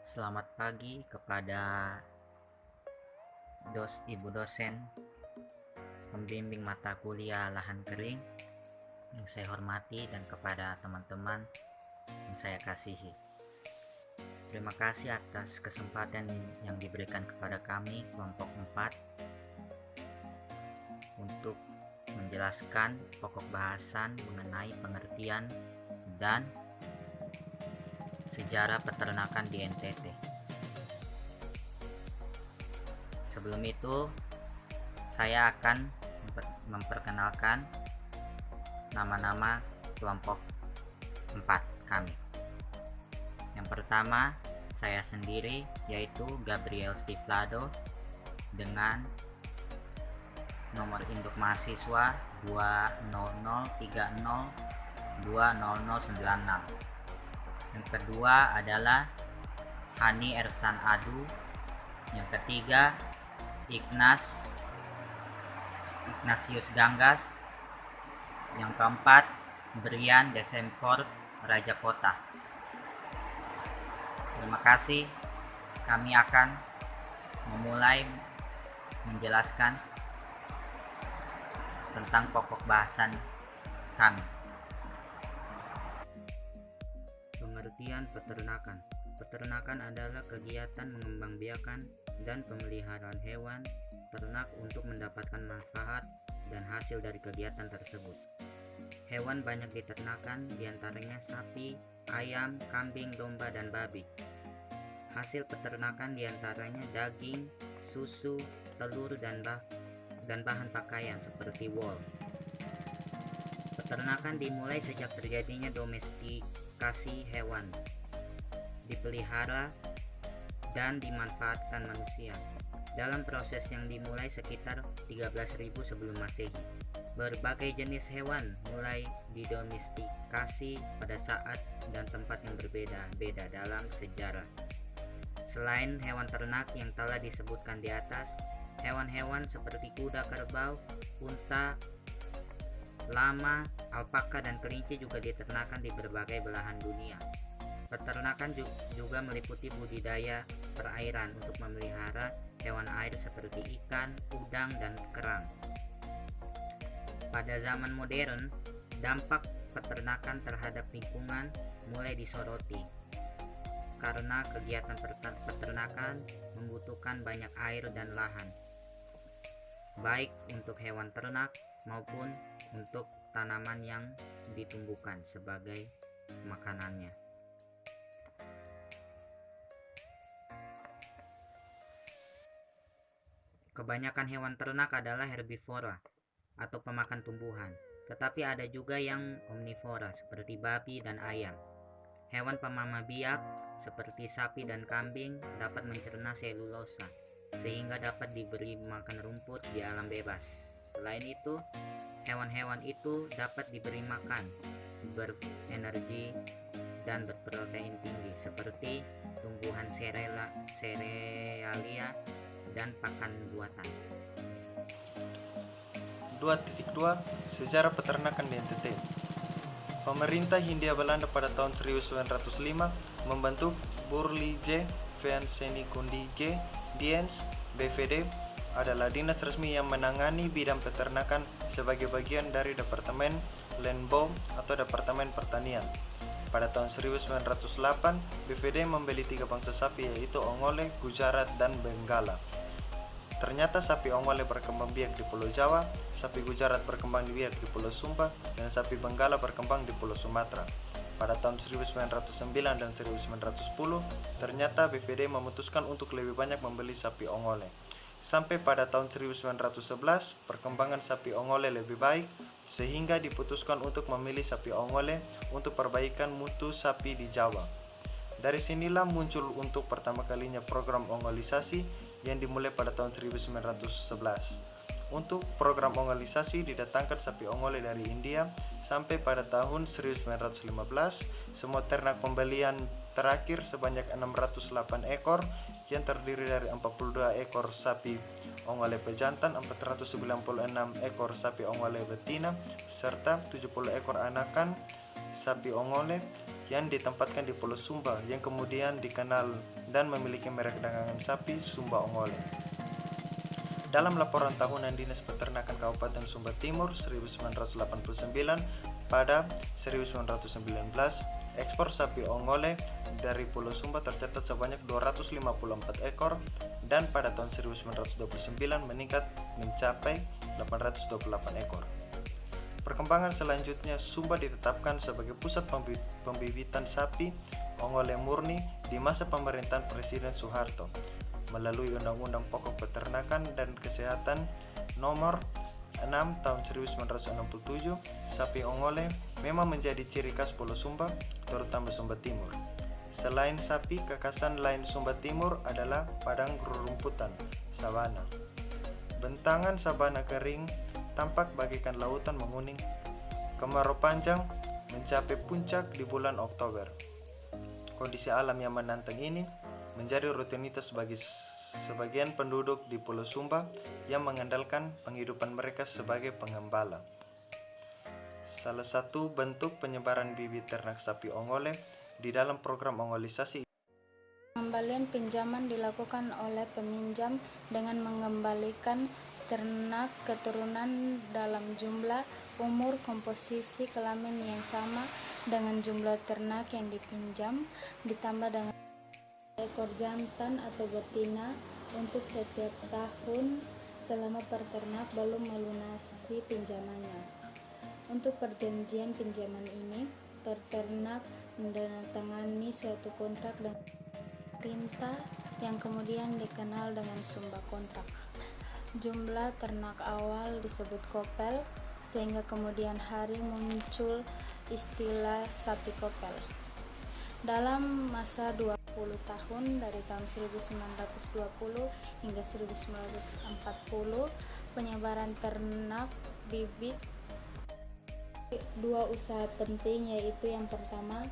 Selamat pagi kepada ibu dosen pembimbing mata kuliah lahan kering yang saya hormati dan kepada teman-teman yang saya kasihi. Terima kasih atas kesempatan yang diberikan kepada kami kelompok 4 untuk menjelaskan pokok bahasan mengenai pengertian dan sejarah peternakan di NTT. Sebelum itu, saya akan memperkenalkan nama-nama kelompok 4 kami. Yang pertama, saya sendiri, yaitu Gabriel Stiflado dengan nomor induk mahasiswa 20030200096. Yang kedua adalah Hani Ersan Adu. Yang ketiga, Ignatius Ganggas. Yang keempat, Brian Desemford Raja Kota. Terima kasih. Kami akan memulai menjelaskan tentang pokok bahasan kami. Pengertian peternakan. Peternakan adalah kegiatan mengembangbiakan dan pemeliharaan hewan ternak untuk mendapatkan manfaat dan hasil dari kegiatan tersebut. Hewan banyak diternakan, diantaranya sapi, ayam, kambing, domba, dan babi. Hasil peternakan diantaranya daging, susu, telur, dan bahan pakaian seperti wool. Peternakan dimulai sejak terjadinya domestikasi hewan, dipelihara dan dimanfaatkan manusia. Dalam proses yang dimulai sekitar 13.000 sebelum Masehi, berbagai jenis hewan mulai didomestikasi pada saat dan tempat yang berbeda-beda dalam sejarah. Selain hewan ternak yang telah disebutkan di atas, hewan-hewan seperti kuda, kerbau, unta, lama, alpaka, dan kelinci juga diternakan di berbagai belahan dunia. Peternakan juga meliputi budidaya perairan untuk memelihara hewan air seperti ikan, udang, dan kerang. Pada zaman modern, dampak peternakan terhadap lingkungan mulai disoroti karena kegiatan peternakan membutuhkan banyak air dan lahan, baik untuk hewan ternak maupun untuk tanaman yang ditumbuhkan sebagai makanannya. Kebanyakan hewan ternak adalah herbivora atau pemakan tumbuhan, tetapi ada juga yang omnivora seperti babi dan ayam. Hewan pemamah biak seperti sapi dan kambing dapat mencerna selulosa sehingga dapat diberi makan rumput di alam bebas. Selain itu, hewan-hewan itu dapat diberi makan berenergi dan berprotein tinggi seperti tumbuhan serealia dan pakan buatan. 2.2 Sejarah peternakan di NTT. Pemerintah Hindia Belanda pada tahun 1905 membentuk Boerliche Verzenigundige Dienst (BVD) adalah dinas resmi yang menangani bidang peternakan sebagai bagian dari Departemen Landbouw atau Departemen Pertanian. Pada tahun 1908, BVD membeli 3 bangsa sapi yaitu Ongole, Gujarat, dan Benggala. Ternyata sapi Ongole berkembang biak di Pulau Jawa, sapi Gujarat berkembang biak di Pulau Sumba, dan sapi Benggala berkembang di Pulau Sumatera. Pada tahun 1909 dan 1910, ternyata BVD memutuskan untuk lebih banyak membeli sapi Ongole. Sampai pada tahun 1911, perkembangan sapi Ongole lebih baik, sehingga diputuskan untuk memilih sapi Ongole untuk perbaikan mutu sapi di Jawa. Dari sinilah muncul untuk pertama kalinya program ongolisasi yang dimulai pada tahun 1911. Untuk program ongolisasi didatangkan sapi Ongole dari India sampai pada tahun 1915. Semua ternak pembelian terakhir sebanyak 608 ekor yang terdiri dari 42 ekor sapi Ongole pejantan, 496 ekor sapi Ongole betina, serta 70 ekor anakan sapi Ongole yang ditempatkan di Pulau Sumba yang kemudian dikenal dan memiliki merek dagangan sapi Sumba Ongole. Dalam laporan tahunan Dinas Peternakan Kabupaten Sumba Timur 1989 pada 1919, ekspor sapi Ongole dari Pulau Sumba tercatat sebanyak 254 ekor dan pada tahun 1929 meningkat mencapai 828 ekor. Perkembangan selanjutnya, Sumba ditetapkan sebagai pusat pembibitan sapi Ongole murni di masa pemerintahan Presiden Soeharto melalui Undang-Undang Pokok Peternakan dan Kesehatan Nomor 6 tahun 1967. Sapi Ongole memang menjadi ciri khas Pulau Sumba, terutama Sumba Timur. Selain sapi, kekhasan lain Sumba Timur adalah padang rerumputan, sabana. Bentangan sabana kering tampak bagaikan lautan menguning. Kemarau panjang mencapai puncak di bulan Oktober. Kondisi alam yang menantang ini menjadi rutinitas bagi sebagian penduduk di Pulau Sumba yang mengandalkan penghidupan mereka sebagai pengembala. Salah satu bentuk penyebaran bibit ternak sapi Ongole di dalam program ongolisasi. Pengembalian pinjaman dilakukan oleh peminjam dengan mengembalikan ternak keturunan dalam jumlah, umur, komposisi kelamin yang sama dengan jumlah ternak yang dipinjam, ditambah dengan ekor jantan atau betina untuk setiap tahun selama peternak belum melunasi pinjamannya. Untuk perjanjian pinjaman ini, peternak menandatangani suatu kontrak dengan pemerintah yang kemudian dikenal dengan Sumba Kontrak. Jumlah ternak awal disebut kopel, sehingga kemudian hari muncul istilah sapi kopel. Dalam masa 20 tahun dari tahun 1920 hingga 1940, penyebaran ternak bibit dua usaha penting, yaitu yang pertama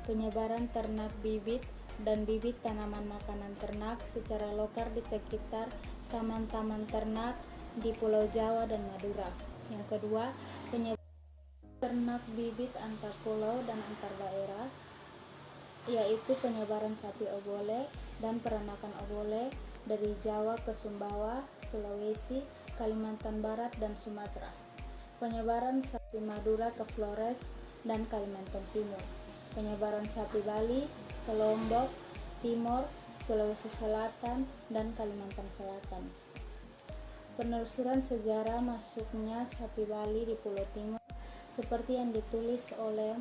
penyebaran ternak bibit dan bibit tanaman makanan ternak secara lokal di sekitar taman-taman ternak di Pulau Jawa dan Madura. Yang kedua, penyebaran ternak bibit antar pulau dan antar daerah, yaitu penyebaran sapi Obole dan peranakan Obole dari Jawa ke Sumbawa, Sulawesi, Kalimantan Barat, dan Sumatera. Penyebaran sapi Madura ke Flores dan Kalimantan Timur. Penyebaran sapi Bali ke Lombok, Timor, Sulawesi Selatan, dan Kalimantan Selatan. Penelusuran sejarah masuknya sapi Bali di Pulau Timur seperti yang ditulis oleh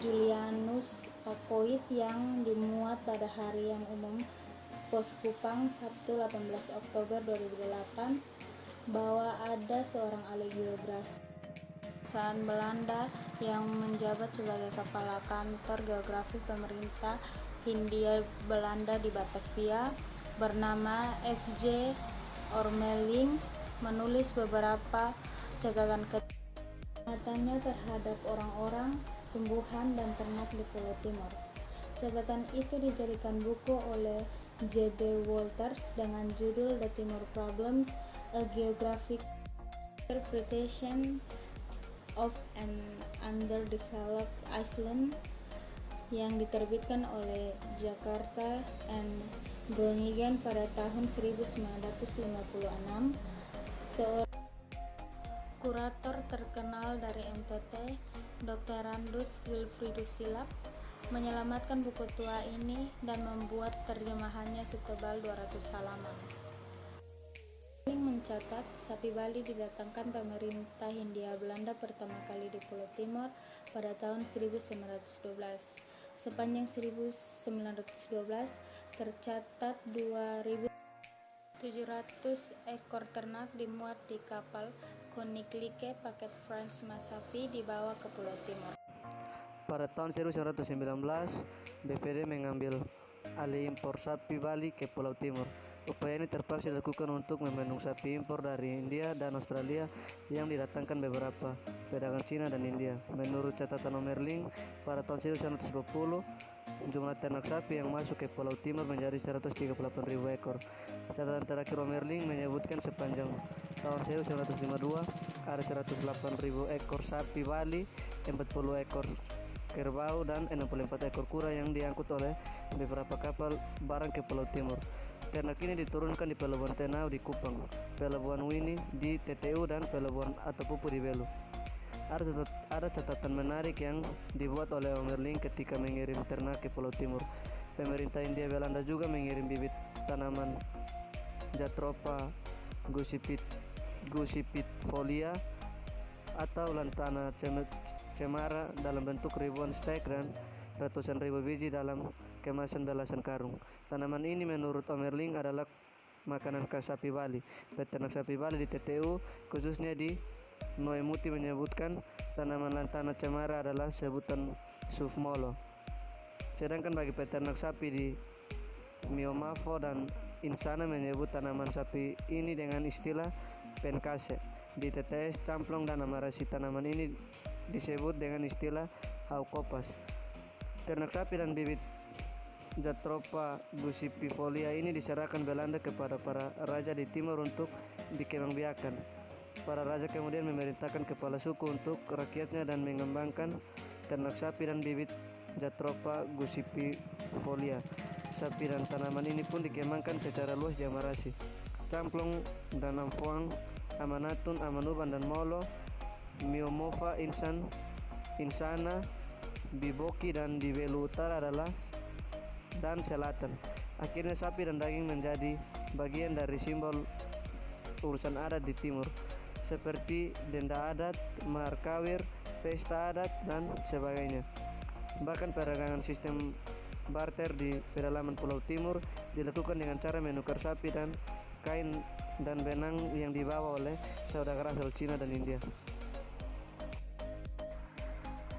Julianus Pakoit yang dimuat pada Harian Umum Pos Kupang Sabtu 18 Oktober 2008 bahwa ada seorang ahli geografi kerajaan Belanda yang menjabat sebagai kepala kantor geografi pemerintah Hindia Belanda di Batavia bernama F.J. Ormeling menulis beberapa catatan kesehatannya terhadap orang-orang, tumbuhan, dan ternak di Pulau Timur. Catatan itu dijadikan buku oleh J.B. Walters dengan judul The Timor Problems, A Geographic Interpretation of an Underdeveloped Island, yang diterbitkan oleh Jakarta and Groningen pada tahun 1956. Seorang kurator terkenal dari NTT, Dr. Randus Wilfridus Silap, menyelamatkan buku tua ini dan membuat terjemahannya setebal 200 halaman. Mencatat sapi Bali didatangkan pemerintah Hindia Belanda pertama kali di Pulau Timur pada tahun 1912. Sepanjang 1912 tercatat 2.700 ekor ternak dimuat di kapal Koninklijke paket Frans Masapi dibawa ke Pulau Timur. Pada tahun 1919, BVD mengambil alih impor sapi Bali ke Pulau Timur. Upaya ini terpaksa dilakukan untuk membendung sapi impor dari India dan Australia yang didatangkan beberapa pedagang Cina dan India. Menurut catatan Omerling, pada tahun 1920, jumlah ternak sapi yang masuk ke Pulau Timur menjadi 138.000 ekor. Catatan terakhir Omerling menyebutkan sepanjang tahun 1952 ada 108.000 ekor sapi Bali, 40 ekor kerbau dan 64 ekor kura yang diangkut oleh beberapa kapal barang ke Pulau Timur. Ternak ini diturunkan di Pelabuhan Tenau di Kupang, Pelabuhan Wini di TTU, dan Pelabuhan Atapupu di Belu. Ada catatan menarik yang dibuat oleh Omerling ketika mengirim ternak ke Pulau Timur. Pemerintah Hindia Belanda juga mengirim bibit tanaman Jatropha guscipitifolia atau lantana cemara dalam bentuk ribuan stek dan ratusan ribu biji dalam kemasan belasan karung. Tanaman ini menurut Omerling adalah makanan khas sapi Bali. Peternak sapi Bali di TTU, khususnya di Noemuti, menyebutkan tanaman lantana cemara adalah sebutan sufmolo. Sedangkan bagi peternak sapi di Miomavo dan Insana menyebut tanaman sapi ini dengan istilah penkase. Di TTS Camplong dan Amarasi tanaman ini disebut dengan istilah haukopas. Ternak sapi dan bibit Jatropha guscipitifolia ini diserahkan Belanda kepada para raja di timur untuk dikembangbiakan. Para raja kemudian memerintahkan kepala suku untuk rakyatnya dan mengembangkan ternak sapi dan bibit Jatropha guscipitifolia. Sapi dan tanaman ini pun dikembangkan secara luas di Amarasi, Camplong dan Ampoang, Amanatun, Amanuban dan Molo, Miomova, Insana, Biboki dan di Belu Utara dan Selatan. Akhirnya sapi dan daging menjadi bagian dari simbol urusan adat di timur, seperti denda adat, mahar kawir, pesta adat, dan sebagainya. Bahkan perdagangan sistem barter di pedalaman Pulau Timur dilakukan dengan cara menukar sapi dan kain dan benang yang dibawa oleh saudagar asal Cina dan India.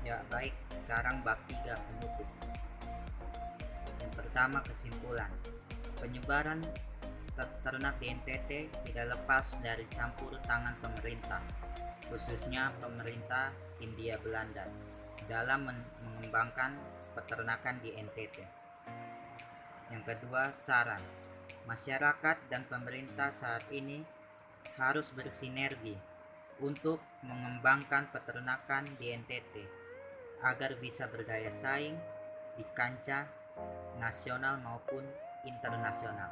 Ya baik, sekarang bab 3 penutup. Yang pertama, kesimpulan. Penyebaran ternak di NTT tidak lepas dari campur tangan pemerintah, khususnya pemerintah Hindia Belanda, dalam mengembangkan peternakan di NTT. Yang kedua, saran. Masyarakat dan pemerintah saat ini harus bersinergi untuk mengembangkan peternakan di NTT agar bisa berdaya saing di kancah nasional maupun internasional,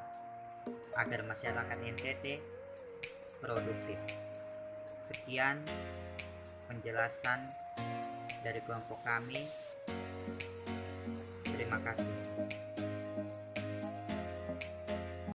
agar masyarakat NTT produktif. Sekian penjelasan dari kelompok kami. Terima kasih.